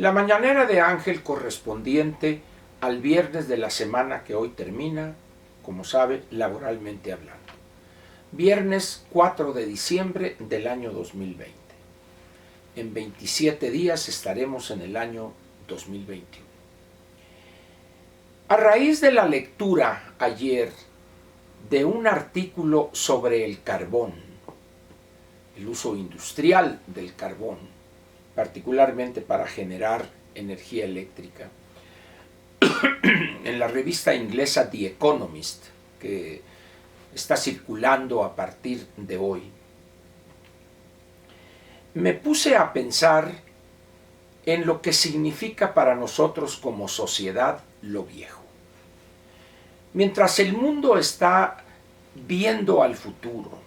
La mañanera de Ángel correspondiente al viernes de la semana que hoy termina, como sabe, laboralmente hablando. Viernes 4 de diciembre del año 2020. En 27 días estaremos en el año 2021. A raíz de la lectura ayer de un artículo sobre el carbón, el uso industrial del carbón, particularmente para generar energía eléctrica, en la revista inglesa The Economist, que está circulando a partir de hoy, me puse a pensar en lo que significa para nosotros como sociedad lo viejo. Mientras el mundo está viendo al futuro,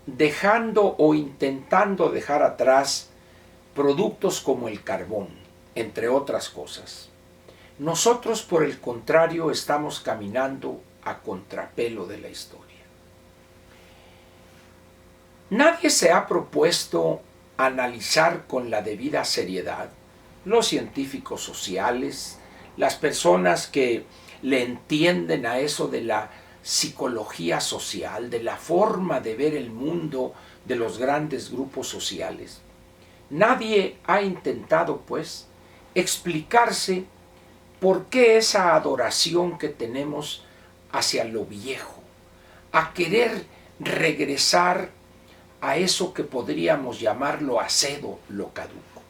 dejando o intentando dejar atrás productos como el carbón, entre otras cosas, nosotros, por el contrario, estamos caminando a contrapelo de la historia. Nadie se ha propuesto analizar con la debida seriedad, los científicos sociales, las personas que le entienden a eso de la psicología social, de la forma de ver el mundo de los grandes grupos sociales. Nadie ha intentado, pues, explicarse por qué esa adoración que tenemos hacia lo viejo, a querer regresar a eso que podríamos llamar lo acedo, lo caduco.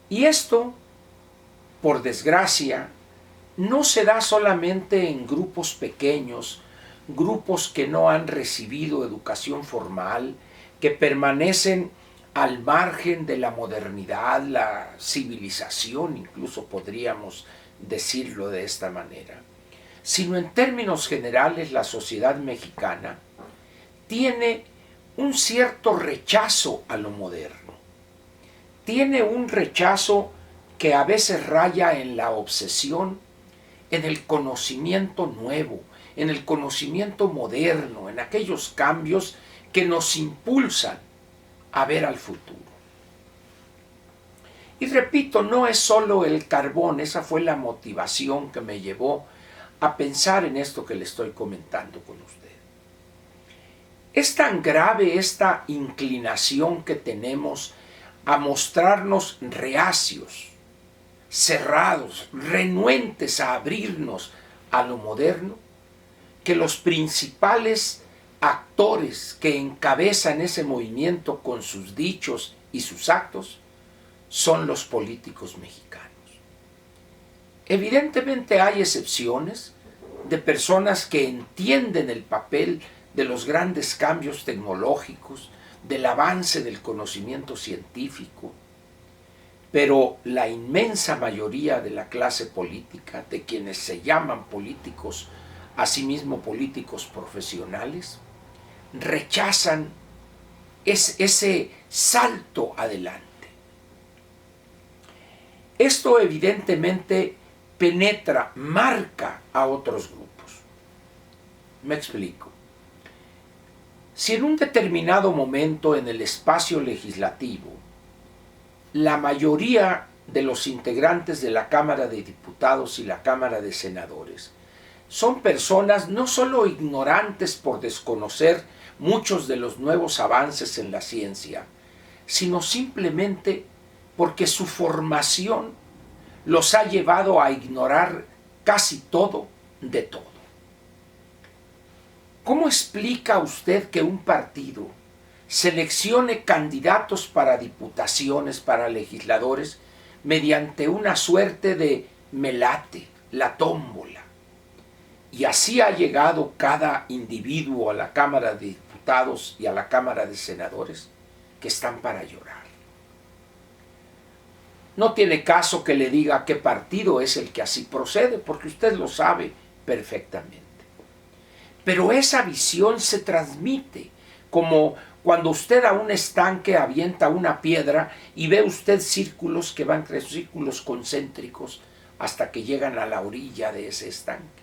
Y esto, por desgracia, no se da solamente en grupos pequeños, grupos que no han recibido educación formal, que permanecen al margen de la modernidad, la civilización, incluso podríamos decirlo de esta manera, sino en términos generales la sociedad mexicana tiene un cierto rechazo a lo moderno, tiene un rechazo que a veces raya en la obsesión, en el conocimiento nuevo, en el conocimiento moderno, en aquellos cambios que nos impulsan a ver al futuro. Y repito, no es solo el carbón, esa fue la motivación que me llevó a pensar en esto que le estoy comentando con usted. Es tan grave esta inclinación que tenemos a mostrarnos reacios, cerrados, renuentes a abrirnos a lo moderno, que los principales actores que encabezan ese movimiento con sus dichos y sus actos son los políticos mexicanos. Evidentemente hay excepciones de personas que entienden el papel de los grandes cambios tecnológicos, del avance del conocimiento científico, pero la inmensa mayoría de la clase política, de quienes se llaman políticos, asimismo políticos profesionales, rechazan ese salto adelante. Esto evidentemente penetra, marca a otros grupos. Me explico. Si en un determinado momento en el espacio legislativo la mayoría de los integrantes de la Cámara de Diputados y la Cámara de Senadores son personas no solo ignorantes por desconocer muchos de los nuevos avances en la ciencia, sino simplemente porque su formación los ha llevado a ignorar casi todo de todo. ¿Cómo explica usted que un partido seleccione candidatos para diputaciones, para legisladores, mediante una suerte de melate, la tómbola? Y así ha llegado cada individuo a la Cámara de Diputados y a la Cámara de Senadores, que están para llorar. No tiene caso que le diga qué partido es el que así procede, porque usted lo sabe perfectamente. Pero esa visión se transmite, como cuando usted a un estanque avienta una piedra y ve usted círculos que van tres círculos concéntricos hasta que llegan a la orilla de ese estanque.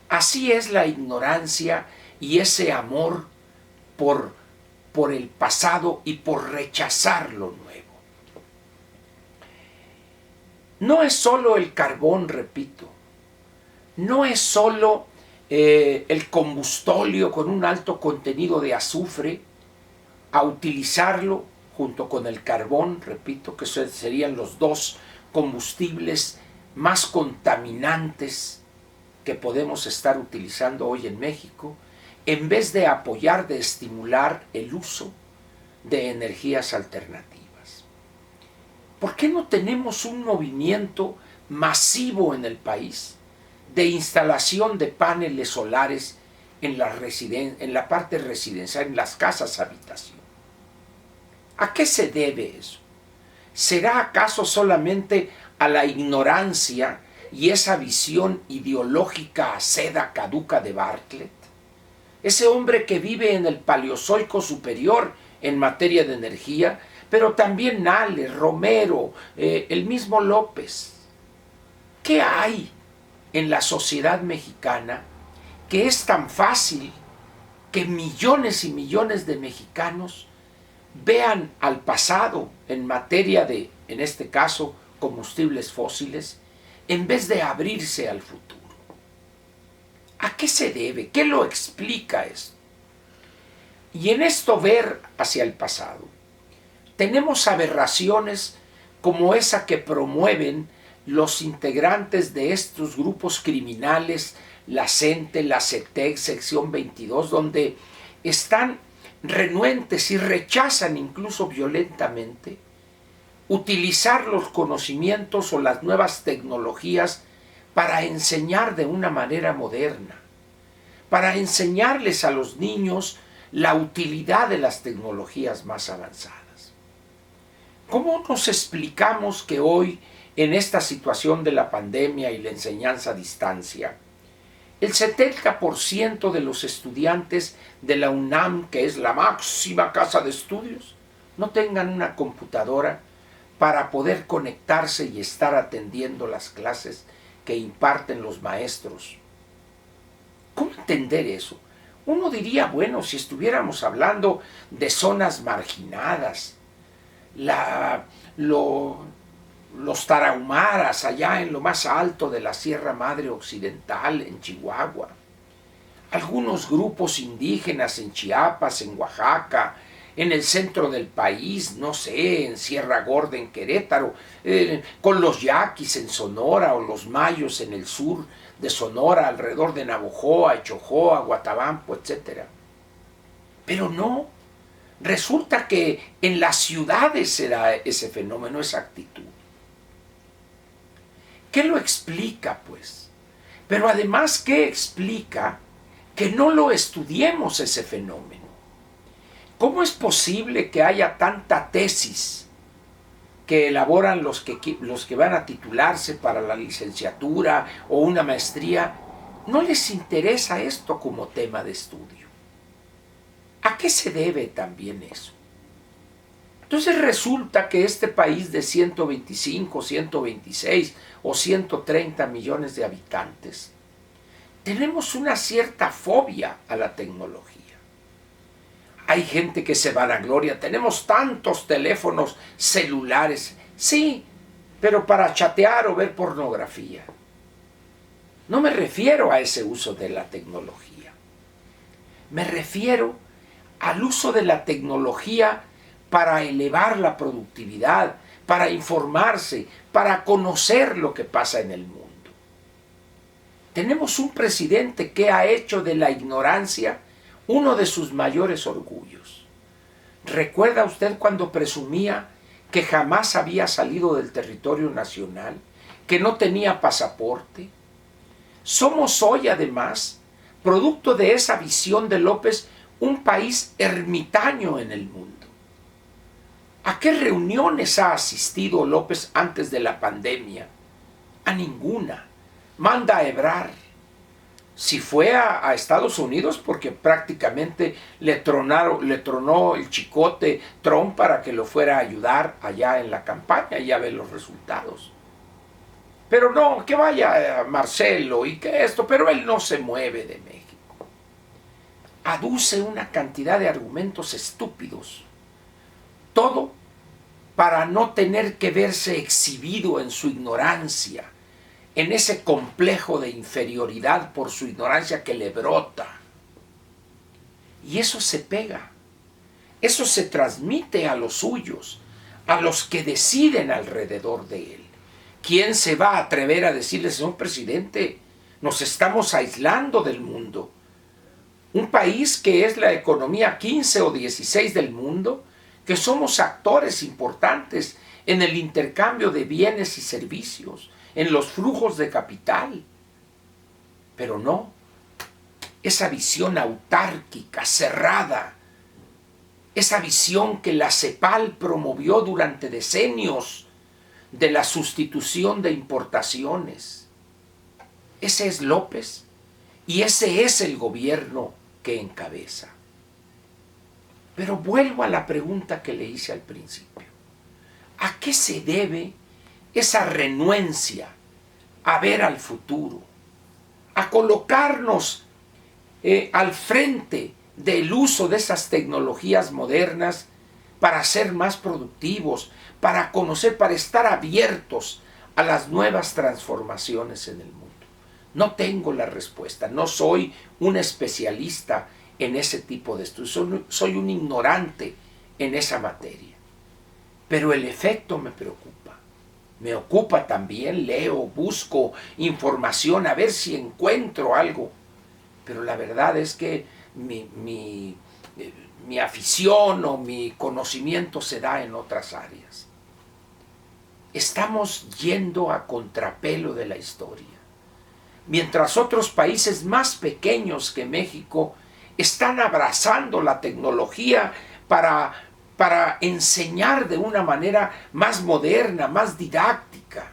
Así es la ignorancia y ese amor por el pasado y por rechazar lo nuevo. no es solo el carbón, repito, no es solo el combustóleo con un alto contenido de azufre, a utilizarlo junto con el carbón, repito, que serían los dos combustibles más contaminantes que podemos estar utilizando hoy en México, en vez de apoyar, de estimular el uso de energías alternativas. ¿Por qué no tenemos un movimiento masivo en el país de instalación de paneles solares en la parte residencial, en las casas habitación? ¿A qué se debe eso? ¿Será acaso solamente a la ignorancia y esa visión ideológica aceda caduca de Bartlett? Ese hombre que vive en el Paleozoico superior en materia de energía, pero también Nales, Romero, el mismo López. ¿Qué hay en la sociedad mexicana que es tan fácil que millones y millones de mexicanos vean al pasado en materia de, en este caso, combustibles fósiles, en vez de abrirse al futuro? ¿A qué se debe? ¿Qué lo explica esto? Y en esto ver hacia el pasado, tenemos aberraciones como esa que promueven los integrantes de estos grupos criminales, la CENTE, la CETEC, sección 22, donde están renuentes y rechazan incluso violentamente utilizar los conocimientos o las nuevas tecnologías para enseñar de una manera moderna, para enseñarles a los niños la utilidad de las tecnologías más avanzadas. ¿Cómo nos explicamos que hoy, en esta situación de la pandemia y la enseñanza a distancia, el 70% de los estudiantes de la UNAM, que es la máxima casa de estudios, no tengan una computadora para poder conectarse y estar atendiendo las clases que imparten los maestros? ¿Cómo entender eso? Uno diría, bueno, si estuviéramos hablando de zonas marginadas, los tarahumaras allá en lo más alto de la Sierra Madre Occidental, en Chihuahua, algunos grupos indígenas en Chiapas, en Oaxaca, en el centro del país, no sé, en Sierra Gorda, en Querétaro, con los yaquis en Sonora o los mayos en el sur de Sonora, alrededor de Navojoa, Echojoa, Guatabampo, etc. Pero no, resulta que en las ciudades se da ese fenómeno, esa actitud. ¿Qué lo explica, pues? Pero además, ¿qué explica que no lo estudiemos ese fenómeno? ¿Cómo es posible que haya tanta tesis que elaboran los que van a titularse para la licenciatura o una maestría? No les interesa esto como tema de estudio. ¿A qué se debe también eso? Entonces resulta que este país de 125, 126 o 130 millones de habitantes, tenemos una cierta fobia a la tecnología. Hay gente que se vanagloria, tenemos tantos teléfonos celulares, sí, pero para chatear o ver pornografía. No me refiero a ese uso de la tecnología. Me refiero al uso de la tecnología para elevar la productividad, para informarse, para conocer lo que pasa en el mundo. Tenemos un presidente que ha hecho de la ignorancia uno de sus mayores orgullos. ¿Recuerda usted cuando presumía que jamás había salido del territorio nacional, que no tenía pasaporte? Somos hoy, además, producto de esa visión de López, un país ermitaño en el mundo. ¿A qué reuniones ha asistido López antes de la pandemia? A ninguna. Manda a Ebrard. Si fue a Estados Unidos, porque prácticamente le tronó el chicote Trump para que lo fuera a ayudar allá en la campaña, y ya ve los resultados. Pero no, que vaya Marcelo y que esto, pero él no se mueve de México. Aduce una cantidad de argumentos estúpidos. Todo para no tener que verse exhibido en su ignorancia, en ese complejo de inferioridad por su ignorancia que le brota. Y eso se pega, eso se transmite a los suyos, a los que deciden alrededor de él. ¿Quién se va a atrever a decirle, señor presidente, nos estamos aislando del mundo? Un país que es la economía 15 o 16 del mundo, que somos actores importantes en el intercambio de bienes y servicios, en los flujos de capital. Pero no, esa visión autárquica, cerrada, esa visión que la CEPAL promovió durante decenios de la sustitución de importaciones. Ese es López y ese es el gobierno que encabeza. Pero vuelvo a la pregunta que le hice al principio. ¿A qué se debe esa renuencia a ver al futuro, a colocarnos al frente del uso de esas tecnologías modernas para ser más productivos, para conocer, para estar abiertos a las nuevas transformaciones en el mundo? No tengo la respuesta, no soy un especialista en ese tipo de estudios, soy un ignorante en esa materia. Pero el efecto me preocupa. Me ocupa también, leo, busco información a ver si encuentro algo. Pero la verdad es que mi afición o mi conocimiento se da en otras áreas. Estamos yendo a contrapelo de la historia. Mientras otros países más pequeños que México están abrazando la tecnología para enseñar de una manera más moderna, más didáctica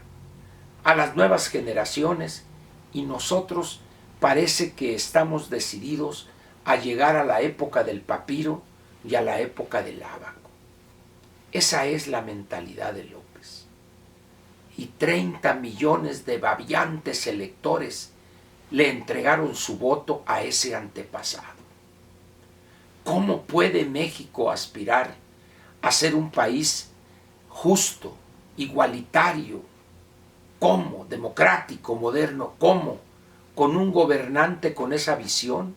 a las nuevas generaciones, y nosotros parece que estamos decididos a llegar a la época del papiro y a la época del ábaco. Esa es la mentalidad de López. Y 30 millones de babiantes electores le entregaron su voto a ese antepasado. ¿Cómo puede México aspirar a ser un país justo, igualitario? ¿Cómo? Democrático, moderno. ¿Cómo? Con un gobernante con esa visión,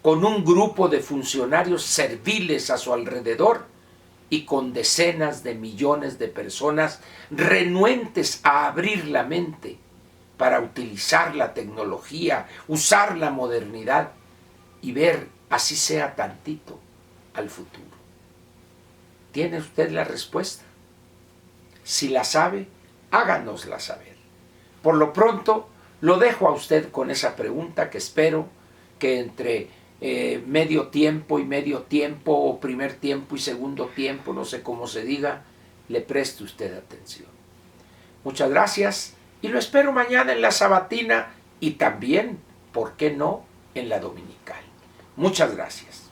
con un grupo de funcionarios serviles a su alrededor y con decenas de millones de personas renuentes a abrir la mente para utilizar la tecnología, usar la modernidad y ver, así sea tantito, al futuro. ¿Tiene usted la respuesta? Si la sabe, háganosla saber. Por lo pronto, lo dejo a usted con esa pregunta que espero que entre medio tiempo y medio tiempo, o primer tiempo y segundo tiempo, no sé cómo se diga, le preste usted atención. Muchas gracias y lo espero mañana en la sabatina y también, ¿por qué no?, en la dominical. Muchas gracias.